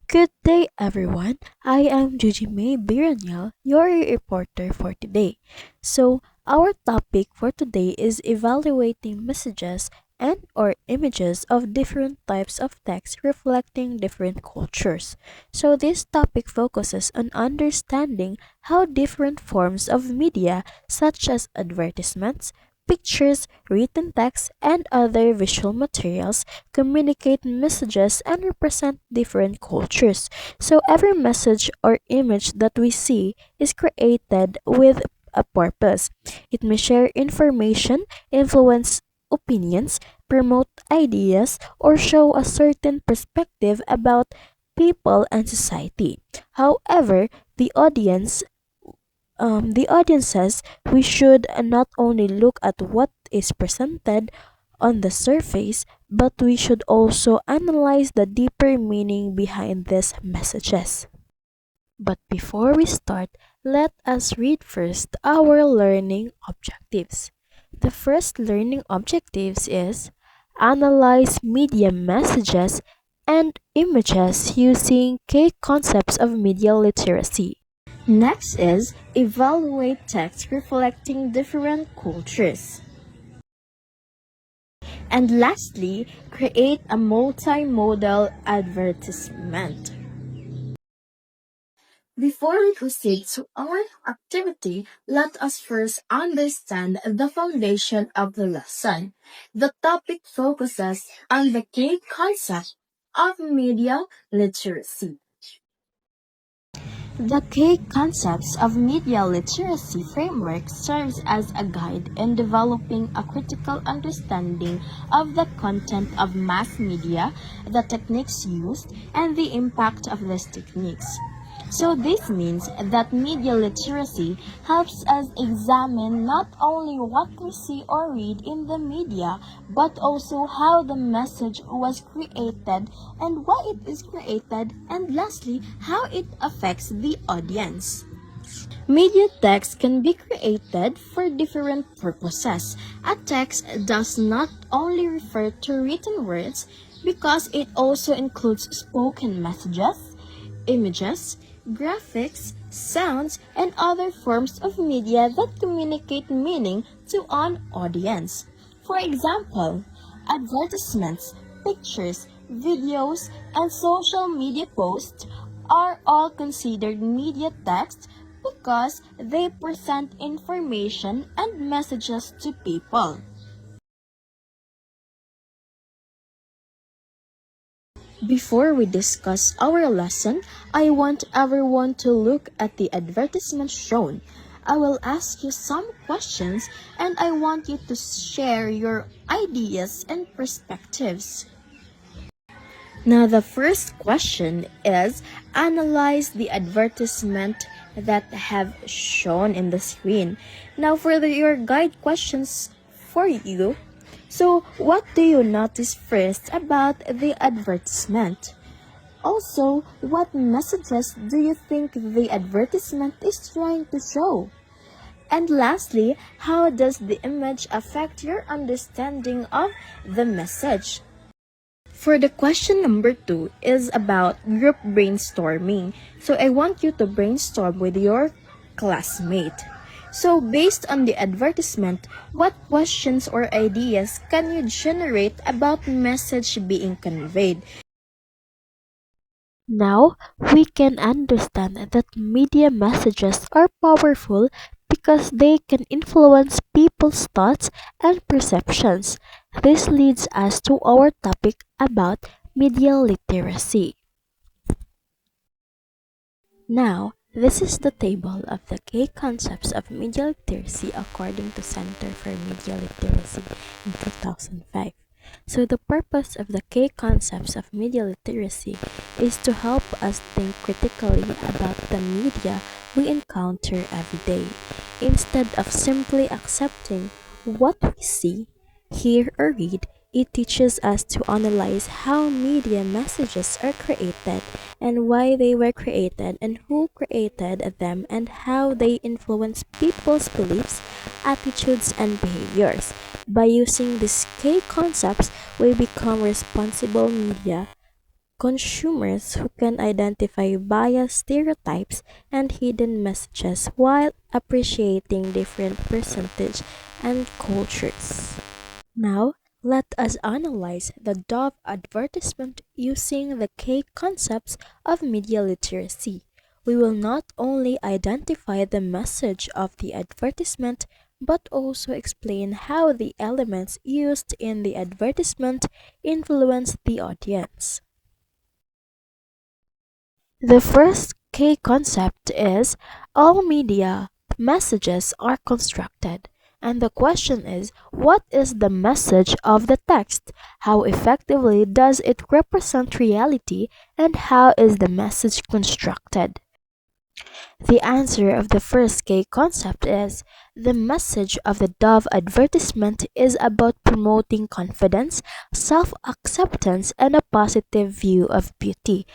Good day, everyone. I am Jujime Biranyal, your reporter for today. Our topic for today is evaluating messages and or images of different types of text reflecting different cultures. This topic focuses on understanding how different forms of media such as advertisements, pictures, written text, and other visual materials communicate messages and represent different cultures. Every message or image that we see is created with a purpose. It may share information, influence opinions, promote ideas, or show a certain perspective about people and society. However, the audience says we should not only look at what is presented on the surface, but we should also analyze the deeper meaning behind these messages. But before we start, let us read first our learning objectives. The first learning objectives is analyze media messages and images using key concepts of media literacy. Next is evaluate text reflecting different cultures. And lastly, create a multimodal advertisement. Before we proceed to our activity, let us first understand the foundation of the lesson. The topic focuses on the key concept of media literacy. The key concepts of media literacy framework serves as a guide in developing a critical understanding of the content of mass media, the techniques used, and the impact of these techniques. This means that media literacy helps us examine not only what we see or read in the media, but also how the message was created and why it is created, and lastly, how it affects the audience. Media text can be created for different purposes. A text does not only refer to written words because it also includes spoken messages, images, graphics, sounds, and other forms of media that communicate meaning to an audience. For example, advertisements, pictures, videos, and social media posts are all considered media text because they present information and messages to people. Before we discuss our lesson, I want everyone to look at the advertisement shown. I will ask you some questions and I want you to share your ideas and perspectives. Now, the first question is analyze the advertisement that have shown in the screen. Now, for your guide questions for you, what do you notice first about the advertisement? Also, what messages do you think the advertisement is trying to show? And lastly, how does the image affect your understanding of the message? For the question number 2 is about group brainstorming. I want you to brainstorm with your classmate. Based on the advertisement, what questions or ideas can you generate about message being conveyed? Now, we can understand that media messages are powerful because they can influence people's thoughts and perceptions. This leads us to our topic about media literacy. Now, this is the table of the key concepts of media literacy according to Center for Media Literacy in 2005. The purpose of the key concepts of media literacy is to help us think critically about the media we encounter every day, instead of simply accepting what we see, hear, or read. It teaches us to analyze how media messages are created and why they were created and who created them and how they influence people's beliefs, attitudes, and behaviors. By using these key concepts, we become responsible media consumers who can identify bias, stereotypes, and hidden messages while appreciating different percentage and cultures. Now, let us analyze the Dove advertisement using the key concepts of media literacy. We will not only identify the message of the advertisement, but also explain how the elements used in the advertisement influence the audience. The first key concept is all media messages are constructed. And the question is, what is the message of the text? How effectively does it represent reality? And how is the message constructed? The answer of the first key concept is the message of the Dove advertisement is about promoting confidence, self acceptance, and a positive view of beauty.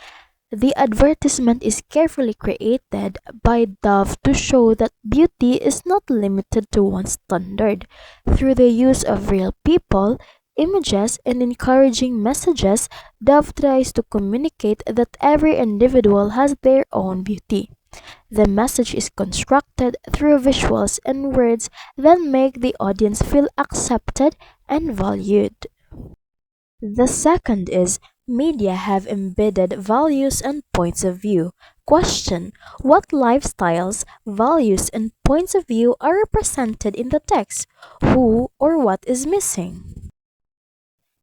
The advertisement is carefully created by Dove to show that beauty is not limited to one standard. Through the use of real people, images, and encouraging messages, Dove tries to communicate that every individual has their own beauty. The message is constructed through visuals and words that make the audience feel accepted and valued. The second is media have embedded values and points of view. Question: what lifestyles, values, and points of view are represented in the text? Who or what is missing?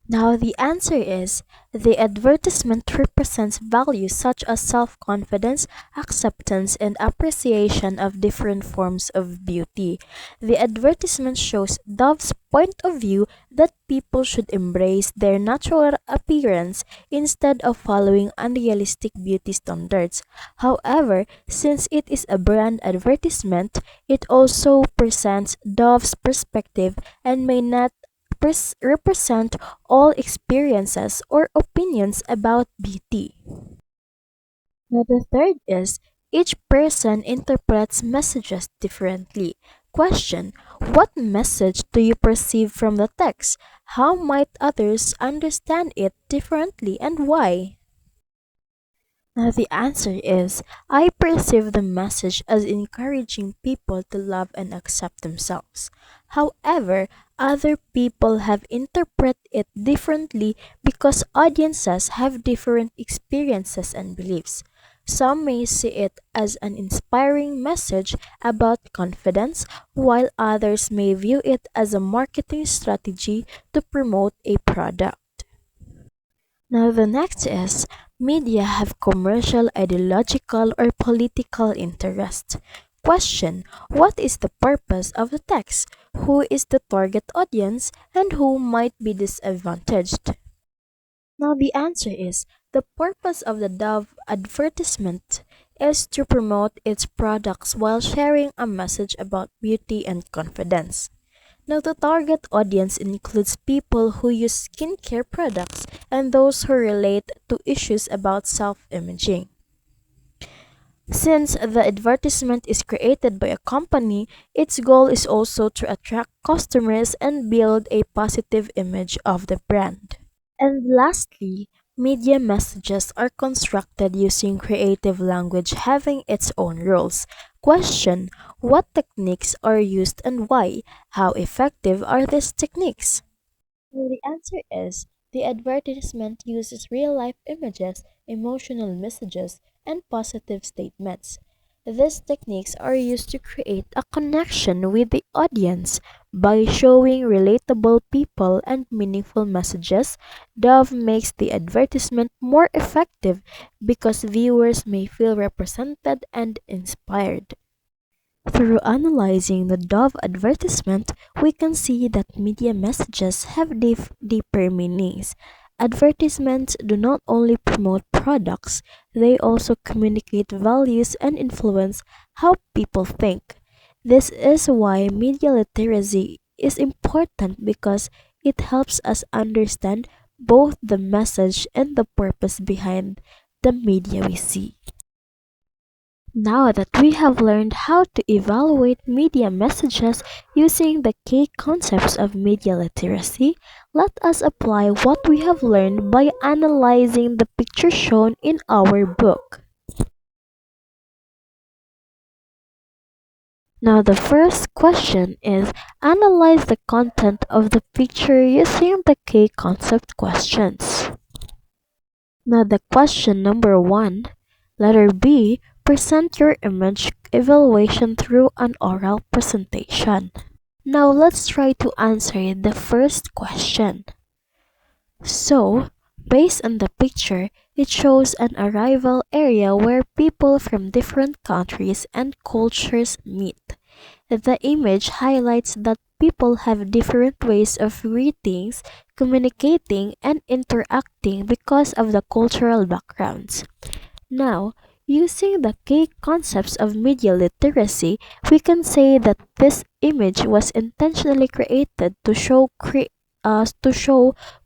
Now, the answer is the advertisement represents values such as self confidence, acceptance, and appreciation of different forms of beauty. The advertisement shows Dove's point of view that people should embrace their natural appearance instead of following unrealistic beauty standards. However, since it is a brand advertisement, it also presents Dove's perspective and may not represent all experiences or opinions about beauty. Now, the third is each person interprets messages differently. Question: what message do you perceive from the text? How might others understand it differently and why? Now, the answer is I perceive the message as encouraging people to love and accept themselves. However, other people have interpreted it differently because audiences have different experiences and beliefs. Some may see it as an inspiring message about confidence, while others may view it as a marketing strategy to promote a product. Now, the next is media have commercial, ideological, or political interest. Question: what is the purpose of the text? Who is the target audience and who might be disadvantaged? Now, the answer is the purpose of the Dove advertisement is to promote its products while sharing a message about beauty and confidence. Now, the target audience includes people who use skincare products and those who relate to issues about self imaging. Since the advertisement is created by a company, its goal is also to attract customers and build a positive image of the brand. And lastly, media messages are constructed using creative language having its own rules. Question: what techniques are used and why? How effective are these techniques? Well, the answer is the advertisement uses real life images, emotional messages, and positive statements. These techniques are used to create a connection with the audience by showing relatable people and meaningful messages. Dove makes the advertisement more effective because viewers may feel represented and inspired. Through analyzing the Dove advertisement, we can see that media messages have deeper meanings. Advertisements do not only promote products, they also communicate values and influence how people think. This is why media literacy is important because it helps us understand both the message and the purpose behind the media we see. Now that we have learned how to evaluate media messages using the key concepts of media literacy, let us apply what we have learned by analyzing the picture shown in our book. Now, the first question is analyze the content of the picture using the key concept questions. Now, the question number one, letter B, present your image evaluation through an oral presentation. Now, let's try to answer the first question. So, based on the picture, it shows an arrival area where people from different countries and cultures meet. The image highlights that people have different ways of greetings, communicating, and interacting because of the cultural backgrounds. Now, using the key concepts of media literacy, we can say that this image was intentionally created to show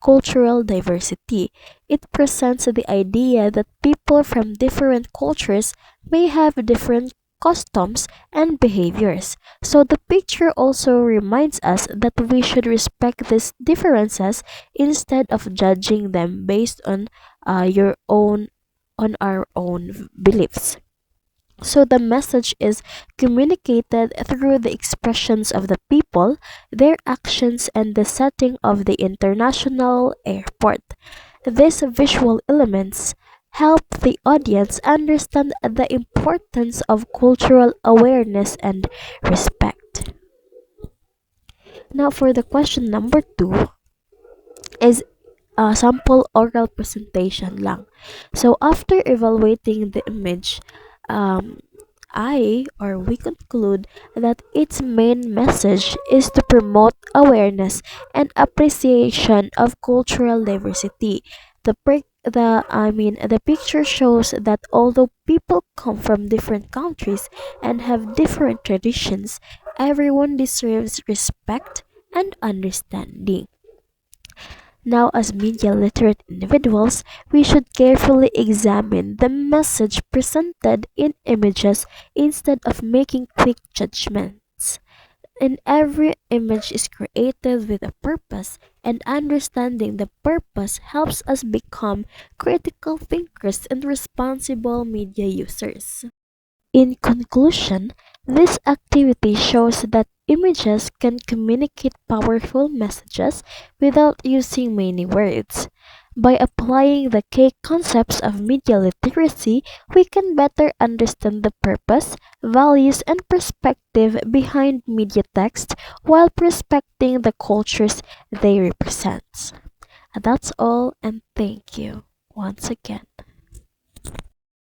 cultural diversity. It presents the idea that people from different cultures may have different customs and behaviors. So the picture also reminds us that we should respect these differences instead of judging them based on our own beliefs. So the message is communicated through the expressions of the people, their actions, and the setting of the international airport. These visual elements help the audience understand the importance of cultural awareness and respect. Now, for the question number two, is a sample oral presentation lang. So after evaluating the image, um, we conclude that its main message is to promote awareness and appreciation of cultural diversity. The picture shows that although people come from different countries and have different traditions, everyone deserves respect and understanding. Now, as media literate individuals, we should carefully examine the message presented in images instead of making quick judgments. And every image is created with a purpose, and understanding the purpose helps us become critical thinkers and responsible media users. In conclusion, this activity shows that images can communicate powerful messages without using many words. By applying the key concepts of media literacy, we can better understand the purpose, values, and perspective behind media text while respecting the cultures they represent. That's all, and thank you once again.